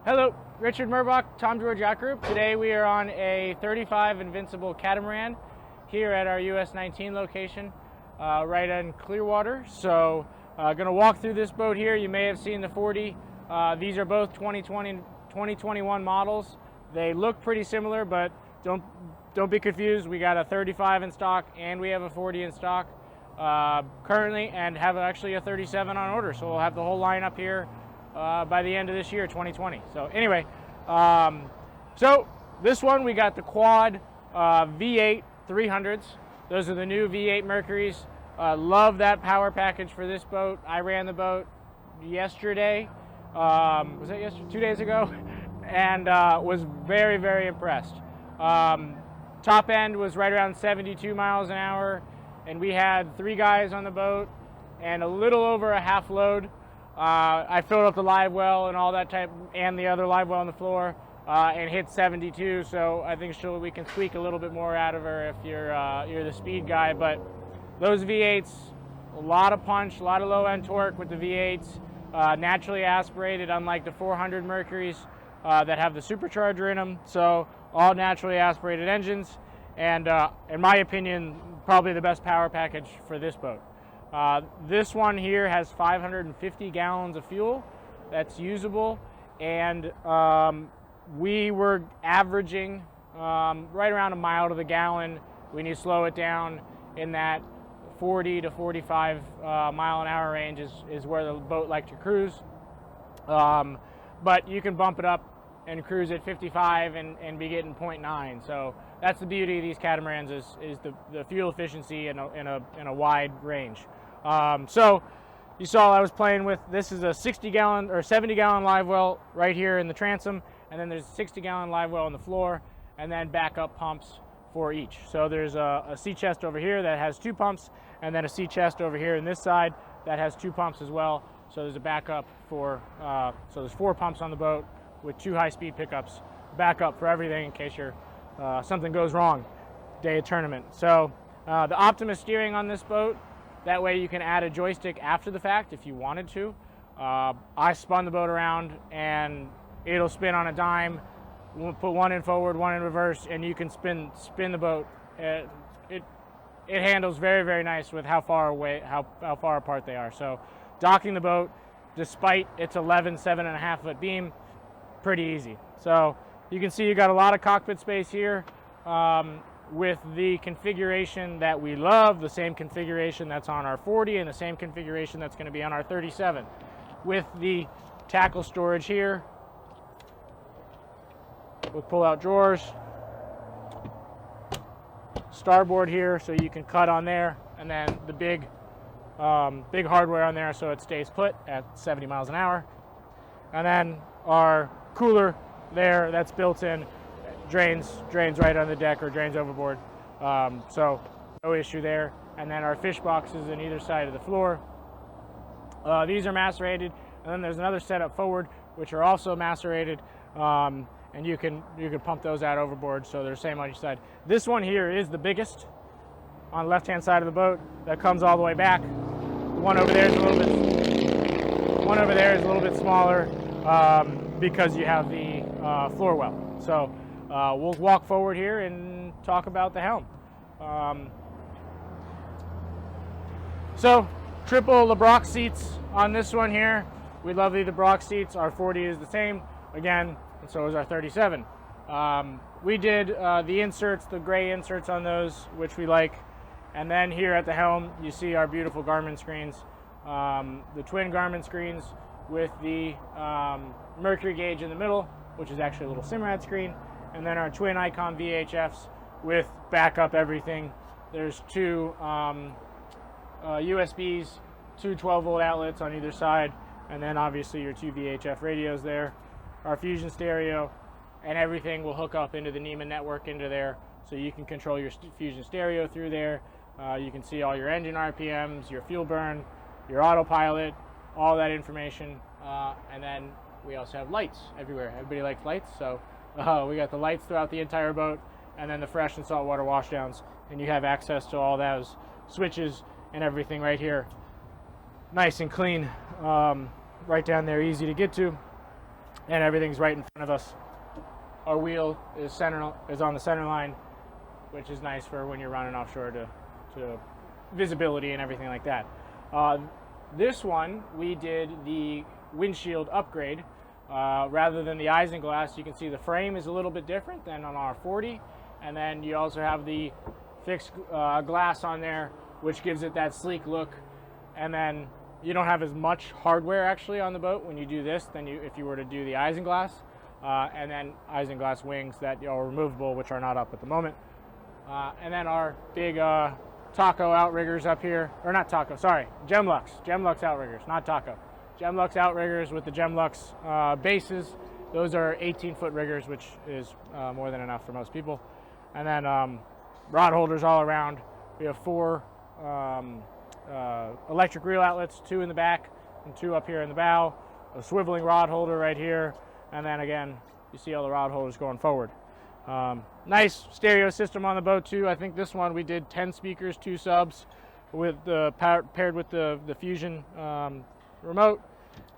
Hello, Richard Murbach, Tom George Yacht Group. Today we are on a 35 Invincible Catamaran here at our US 19 location right in Clearwater. So going to walk through this boat here. You may have seen the 40. These are both 2021 models. They look pretty similar, but don't be confused. We got a 35 in stock and we have a 40 in stock currently, and have actually a 37 on order. So we'll have the whole lineup here by the end of this year, 2020. So anyway, so this one we got the quad V8 300s. Those are the new V8 Mercuries. Love that power package for this boat. I ran the boat yesterday. Was that yesterday? 2 days ago, and was very, very impressed. Top end was right around 72 miles an hour, and we had 3 guys on the boat and a little over a half load. I filled up the live well and all that type, and the other live well on the floor, and hit 72. So I think we can squeak a little bit more out of her if you're the speed guy. But those V8s, a lot of punch, a lot of low end torque with the V8s, naturally aspirated, unlike the 400 Mercuries that have the supercharger in them. So all naturally aspirated engines, and in my opinion, probably the best power package for this boat. This one here has 550 gallons of fuel that's usable, and we were averaging right around a mile to the gallon. We need to slow it down in that 40 to 45 mile an hour range is where the boat likes to cruise. But you can bump it up and cruise at 55 and be getting 0.9. So that's the beauty of these catamarans is the fuel efficiency in a wide range. So you saw I was playing with, this is a 60 gallon or 70 gallon live well right here in the transom, and then there's a 60 gallon live well on the floor, and then backup pumps for each. So there's a sea chest over here that has 2 pumps, and then a sea chest over here in this side that has 2 pumps as well. So there's a backup for, so there's 4 pumps on the boat with 2 high-speed pickups, backup for everything in case something goes wrong day of tournament. So the Optimus steering on this boat, that way you can add a joystick after the fact if you wanted to. I spun the boat around and it'll spin on a dime. We'll put one in forward, one in reverse, and you can spin the boat. It handles very, very nice with how far apart they are. So docking the boat, despite its 7.5 foot beam, pretty easy. So you can see you got a lot of cockpit space here with the configuration that we love, the same configuration that's on our 40 and the same configuration that's going to be on our 37, with the tackle storage here with pull-out drawers, starboard here so you can cut on there, and then the big hardware on there so it stays put at 70 miles an hour, and then our cooler there that's built in, drains right on the deck or drains overboard, so no issue there. And then our fish boxes on either side of the floor. These are macerated, and then there's another setup forward which are also macerated, and you can pump those out overboard, so they're the same on each side. This one here is the biggest on the left hand side of the boat that comes all the way back. The one over there is a little bit smaller because you have the floor well. So we'll walk forward here and talk about the Helm. So triple LeBrock seats on this one here. We love the LeBrock seats. Our 40 is the same again, and so is our 37. We did the inserts, the gray inserts on those, which we like. And then here at the Helm, you see our beautiful Garmin screens, the twin Garmin screens with the Mercury gauge in the middle, which is actually a little Simrad screen, and then our twin Icon VHFs with backup everything. There's 2 USBs, 2 12-volt outlets on either side, and then obviously your 2 VHF radios there. Our Fusion stereo, and everything will hook up into the Neiman network into there, so you can control your Fusion stereo through there. You can see all your engine RPMs, your fuel burn, your autopilot, all that information, and then we also have lights everywhere. Everybody likes lights, so we got the lights throughout the entire boat, and then the fresh and saltwater washdowns, and you have access to all those switches and everything right here. Nice and clean, right down there, easy to get to. and everything's right in front of us. Our wheel is on the center line, which is nice for when you're running offshore to visibility and everything like that. This one, we did the windshield upgrade. Rather than the isinglass, you can see the frame is a little bit different than on our 40, and then you also have the fixed glass on there, which gives it that sleek look. And then you don't have as much hardware actually on the boat when you do this than if you were to do the isinglass. And then isinglass wings that are removable, which are not up at the moment. And then our big Taco outriggers up here, or not Taco, sorry, Gemlux outriggers, not Taco. Gemlux outriggers with the Gemlux bases. Those are 18-foot riggers, which is more than enough for most people. And then rod holders all around. We have 4 electric reel outlets, 2 in the back and 2 up here in the bow. A swiveling rod holder right here. And then again, you see all the rod holders going forward. Nice stereo system on the boat too. I think this one we did 10 speakers, 2 subs, with the paired with the Fusion remote.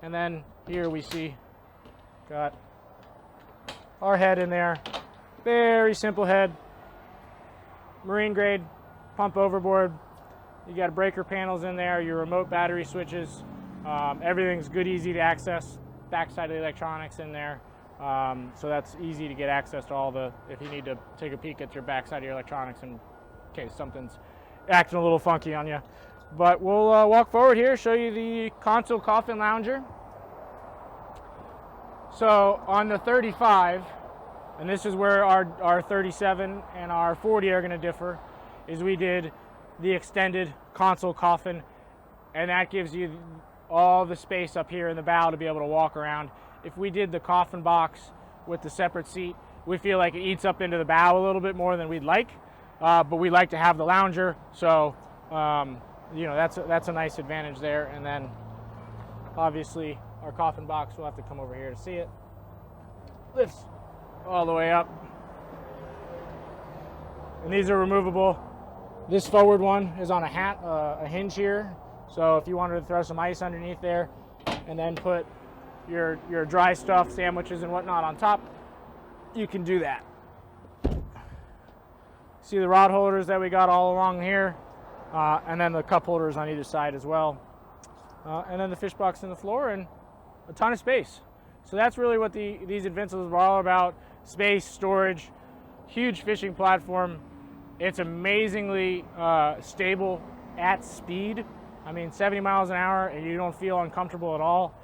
And then here we see got our head in there. Very simple head, marine grade, pump overboard. You got breaker panels in there, your remote battery switches. Everything's good, easy to access. Backside of the electronics in there. So that's easy to get access to all the, if you need to take a peek at your backside of your electronics in case something's acting a little funky on you. But we'll walk forward here, show you the console coffin lounger. So on the 35, and this is where our 37 and our 40 are going to differ, is we did the extended console coffin, and that gives you all the space up here in the bow to be able to walk around. If we did the coffin box with the separate seat, we feel like it eats up into the bow a little bit more than we'd like, but we like to have the lounger, so you know, that's a nice advantage there. And then obviously our coffin box, we'll have to come over here to see it. Lifts all the way up, and these are removable. This forward one is on a hinge here, so if you wanted to throw some ice underneath there and then put your dry stuff, sandwiches and whatnot on top, you can do that. See the rod holders that we got all along here, and then the cup holders on either side as well, and then the fish box in the floor, and a ton of space. So that's really what these Invincibles are all about: space, storage, huge fishing platform. It's amazingly stable at speed. I mean, 70 miles an hour, and you don't feel uncomfortable at all.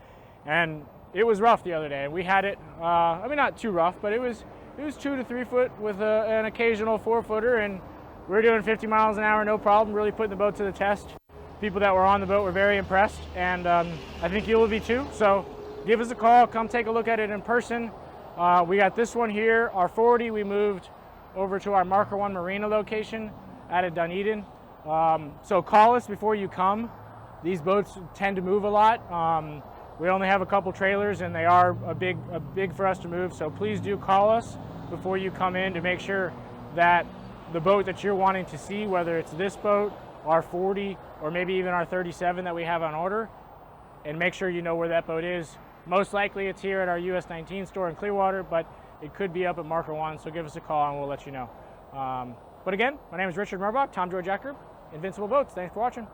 And it was rough the other day, and we had it, I mean, not too rough, but it was 2 to 3 foot with an occasional 4-footer, and we were doing 50 miles an hour, no problem, really putting the boat to the test. People that were on the boat were very impressed, and I think you will be too. So give us a call, come take a look at it in person. We got this one here, our 40, we moved over to our Marker 1 Marina location out of Dunedin. So call us before you come. These boats tend to move a lot. We only have a couple trailers, and they are a big for us to move. So please do call us before you come in to make sure that the boat that you're wanting to see, whether it's this boat, our 40, or maybe even our 37 that we have on order, and make sure you know where that boat is. Most likely it's here at our US 19 store in Clearwater, but it could be up at Marker 1, so give us a call and we'll let you know. But again, my name is Richard Murbach, Tom George Yacht Group, Invincible Boats. Thanks for watching.